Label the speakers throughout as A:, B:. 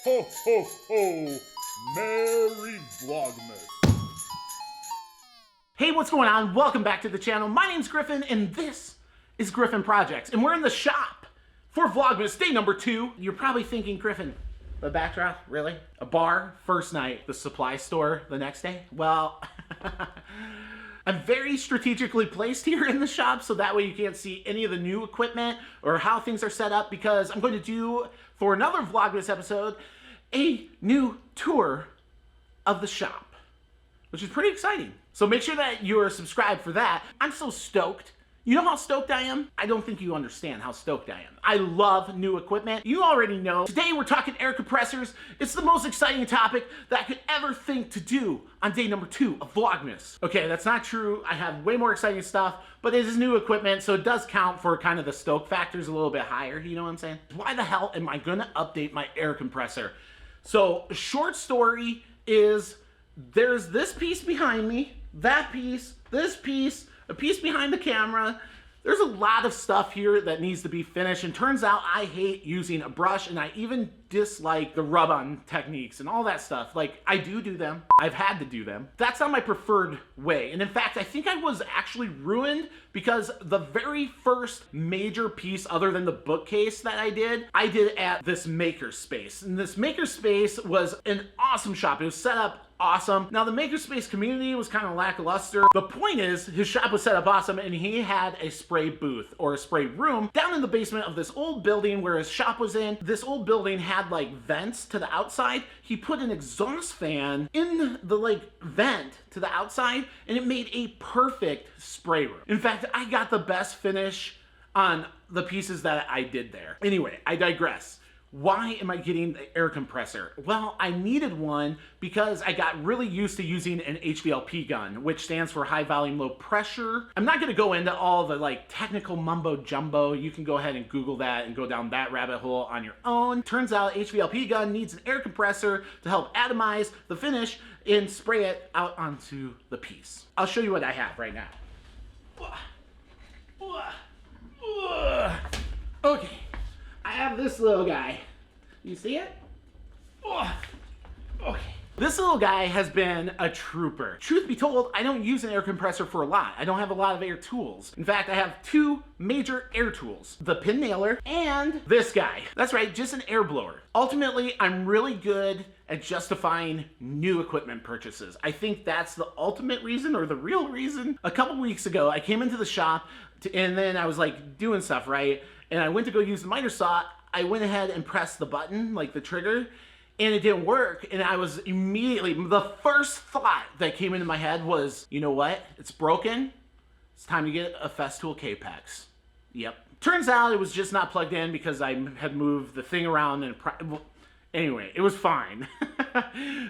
A: Ho, ho, ho! Merry Vlogmas!
B: Hey, what's going on? Welcome back to the channel. My name's Griffin, and this is Griffin Projects, and we're in the shop for Vlogmas day number 2. You're probably thinking, Griffin, the backdrop, really? A bar, first night, the supply store the next day? Well, I'm very strategically placed here in the shop, so that way you can't see any of the new equipment or how things are set up, because I'm going to do, for another Vlogmas episode, a new tour of the shop, which is pretty exciting. So make sure that you're subscribed for that. I'm so stoked. You know how stoked I am? I don't think you understand how stoked I am. I love new equipment. You already know. Today we're talking air compressors. It's the most exciting topic that I could ever think to do on day number 2 of Vlogmas. Okay, that's not true. I have way more exciting stuff, but it is new equipment, so it does count for kind of the stoke factors a little bit higher, you know what I'm saying? Why the hell am I gonna update my air compressor? So, short story is, there's this piece behind me, that piece, this piece, a piece behind the camera. There's a lot of stuff here that needs to be finished, and turns out I hate using a brush, and I even dislike the rub-on techniques and all that stuff. Like, I do them. I've had to do them. That's not my preferred way. And in fact, I think I was actually ruined because the very first major piece other than the bookcase that I did at this makerspace. And this makerspace was an awesome shop. It was set up awesome. Now, the makerspace community was kind of lackluster. The point is, his shop was set up awesome, and he had a spray booth or a spray room down in the basement of this old building where his shop was in. This old building had like vents to the outside. He put an exhaust fan in the like vent to the outside, and it made a perfect spray room. In fact, I got the best finish on the pieces that I did there. Anyway, I digress. Why am I getting the air compressor? Well, I needed one because I got really used to using an HVLP gun, which stands for high volume, low pressure. I'm not gonna go into all the like technical mumbo jumbo. You can go ahead and Google that and go down that rabbit hole on your own. Turns out HVLP gun needs an air compressor to help atomize the finish and spray it out onto the piece. I'll show you what I have right now. Okay. I have this little guy. You see it? Okay. This little guy has been a trooper. Truth be told, I don't use an air compressor for a lot. I don't have a lot of air tools. In fact, I have 2 major air tools. The pin nailer and this guy. That's right, just an air blower. Ultimately, I'm really good at justifying new equipment purchases. I think that's the ultimate reason, or the real reason. A couple weeks ago, I came into the shop and then I was like doing stuff, right? And I went to go use the miter saw. I went ahead and pressed the button, like the trigger, and it didn't work. And I was immediately, the first thought that came into my head was, you know what? It's broken. It's time to get a Festool Capex. Yep. Turns out it was just not plugged in because I had moved the thing around and anyway, it was fine.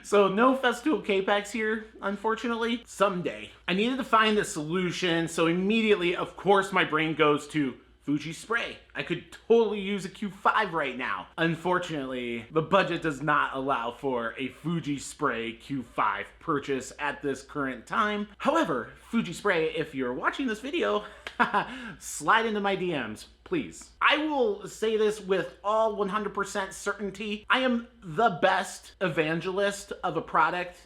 B: So no Festool Capex here, unfortunately. Someday. I needed to find a solution, so immediately, of course, my brain goes to Fuji spray. I could totally use a Q5 right now. Unfortunately, the budget does not allow for a Fuji spray Q5 purchase at this current time. However, Fuji spray, if you're watching this video, slide into my DMs, please. I will say this with all 100% certainty. I am the best evangelist of a product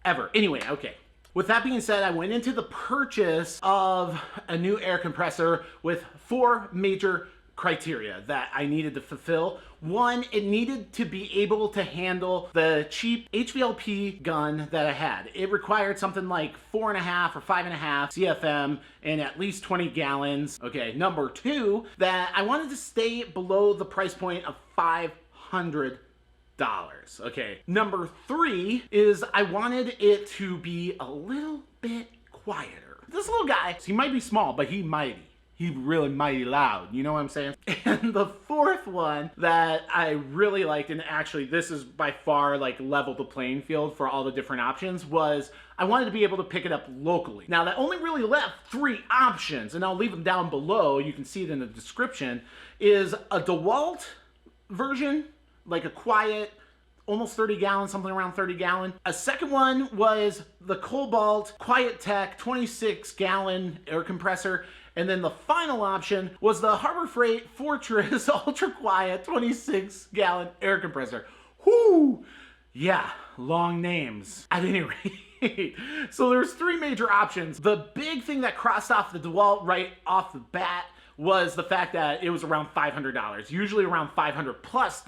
B: ever. Anyway, okay. With that being said, I went into the purchase of a new air compressor with 4 major criteria that I needed to fulfill. 1, it needed to be able to handle the cheap HVLP gun that I had. It required something like 4.5 or 5.5 CFM and at least 20 gallons. Okay, number 2, that I wanted to stay below the price point of $500. Okay, number 3 is I wanted it to be a little bit quieter. This little guy, he might be small, but he's really mighty loud, you know what I'm saying? And the 4th one that I really liked, and actually this is by far like leveled the playing field for all the different options, was I wanted to be able to pick it up locally. Now that only really left 3 options, and I'll leave them down below, you can see it in the description, is a Dewalt version, like a quiet, almost 30 gallon, something around 30 gallon. A second one was the Kobalt Quiet Tech 26 gallon air compressor. And then the final option was the Harbor Freight Fortress Ultra Quiet 26 gallon air compressor. Whoo! Yeah, long names. At any rate, so there's three major options. The big thing that crossed off the Dewalt right off the bat was the fact that it was around $500, usually around $500 plus.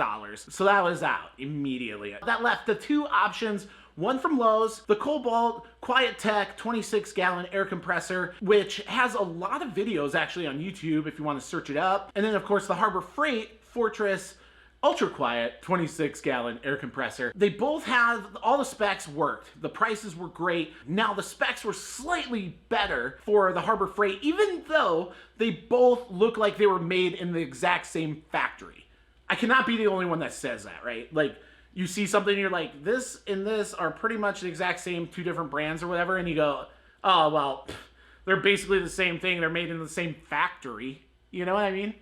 B: So that was out immediately. That left the two options. One from Lowe's, the Kobalt Quiet Tech 26-gallon air compressor, which has a lot of videos actually on YouTube if you want to search it up. And then of course the Harbor Freight Fortress Ultra Quiet 26-gallon air compressor. They both had, all the specs worked. The prices were great. Now the specs were slightly better for the Harbor Freight, even though they both look like they were made in the exact same factory. I cannot be the only one that says that, right? Like, you see something and you're like, this and this are pretty much the exact same, two different brands or whatever, and you go, oh, well, they're basically the same thing. They're made in the same factory. You know what I mean?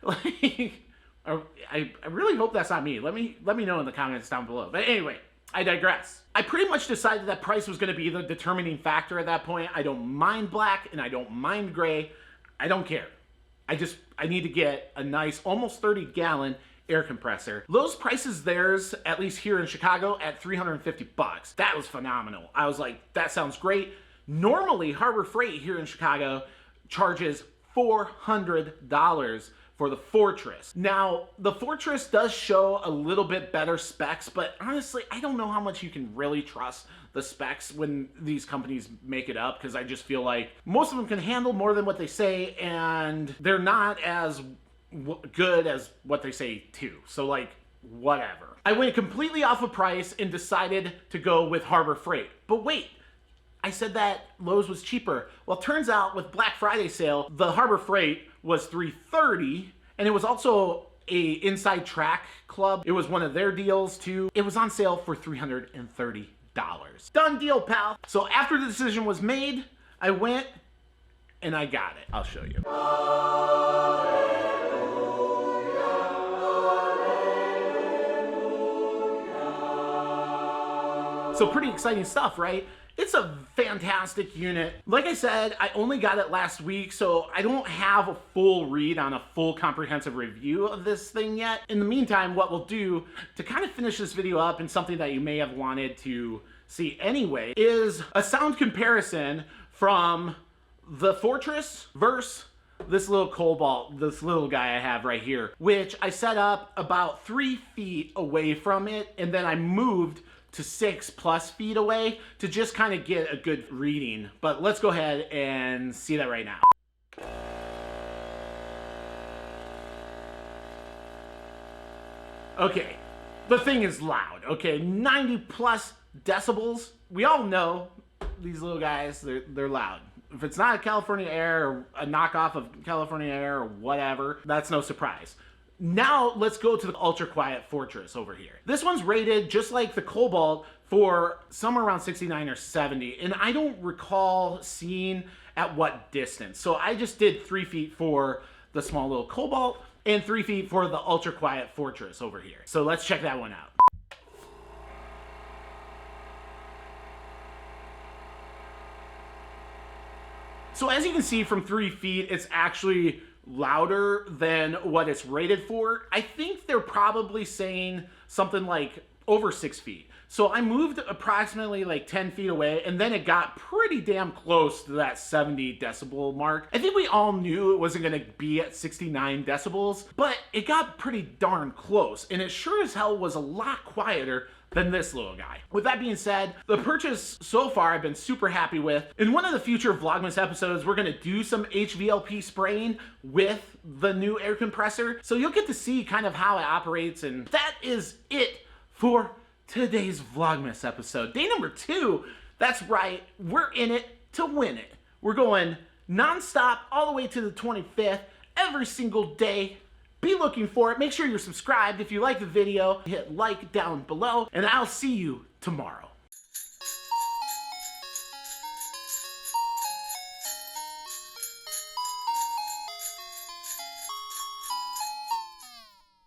B: Like, I really hope that's not me. Let me know in the comments down below. But anyway, I digress. I pretty much decided that price was going to be the determining factor at that point. I don't mind black and I don't mind gray. I don't care. I need to get a nice, almost 30-gallon air compressor. Lowe's prices theirs, at least here in Chicago, at $350. That was phenomenal. I was like, that sounds great. Normally, Harbor Freight here in Chicago charges $400 for the Fortress. Now, the Fortress does show a little bit better specs, but honestly, I don't know how much you can really trust the specs when these companies make it up, because I just feel like most of them can handle more than what they say, and they're not as good as what they say too. So like, whatever. I went completely off of price and decided to go with Harbor Freight. But wait, I said that Lowe's was cheaper. Well, it turns out with Black Friday sale, the Harbor Freight was $330, and it was also a Inside Track Club. It was one of their deals too. It was on sale for $330. Done deal, pal. So after the decision was made, I went and I got it. I'll show you. So pretty exciting stuff, right? It's a fantastic unit. Like I said, I only got it last week, so I don't have a full read on a full comprehensive review of this thing yet. In the meantime, what we'll do to kind of finish this video up, and something that you may have wanted to see anyway, is a sound comparison from the Fortress versus this little Kobalt, this little guy I have right here, which I set up about 3 feet away from it, and then I moved to 6+ feet away to just kind of get a good reading. But let's go ahead and see that right now. Okay, the thing is loud, okay? 90+ decibels. We all know these little guys, they're loud. If it's not a California Air or a knockoff of California Air or whatever, that's no surprise. Now let's go to the Ultra Quiet Fortress over here. This one's rated just like the Kobalt for somewhere around 69 or 70, and I don't recall seeing at what distance. So I just did 3 feet for the small little Kobalt and 3 feet for the Ultra Quiet Fortress over here. So let's check that one out. So as you can see from 3 feet, it's actually louder than what it's rated for. I think they're probably saying something like over 6 feet. So I moved approximately like 10 feet away, and then it got pretty damn close to that 70 decibel mark. I think we all knew it wasn't gonna be at 69 decibels, but it got pretty darn close, and it sure as hell was a lot quieter than this little guy. With that being said, the purchase so far I've been super happy with. In one of the future Vlogmas episodes, we're gonna do some HVLP spraying with the new air compressor, so you'll get to see kind of how it operates. And that is it for today's Vlogmas episode. Day number 2, that's right, we're in it to win it. We're going non-stop all the way to the 25th, every single day. Be looking for it. Make sure you're subscribed. If you like the video, hit like down below, and I'll see you tomorrow.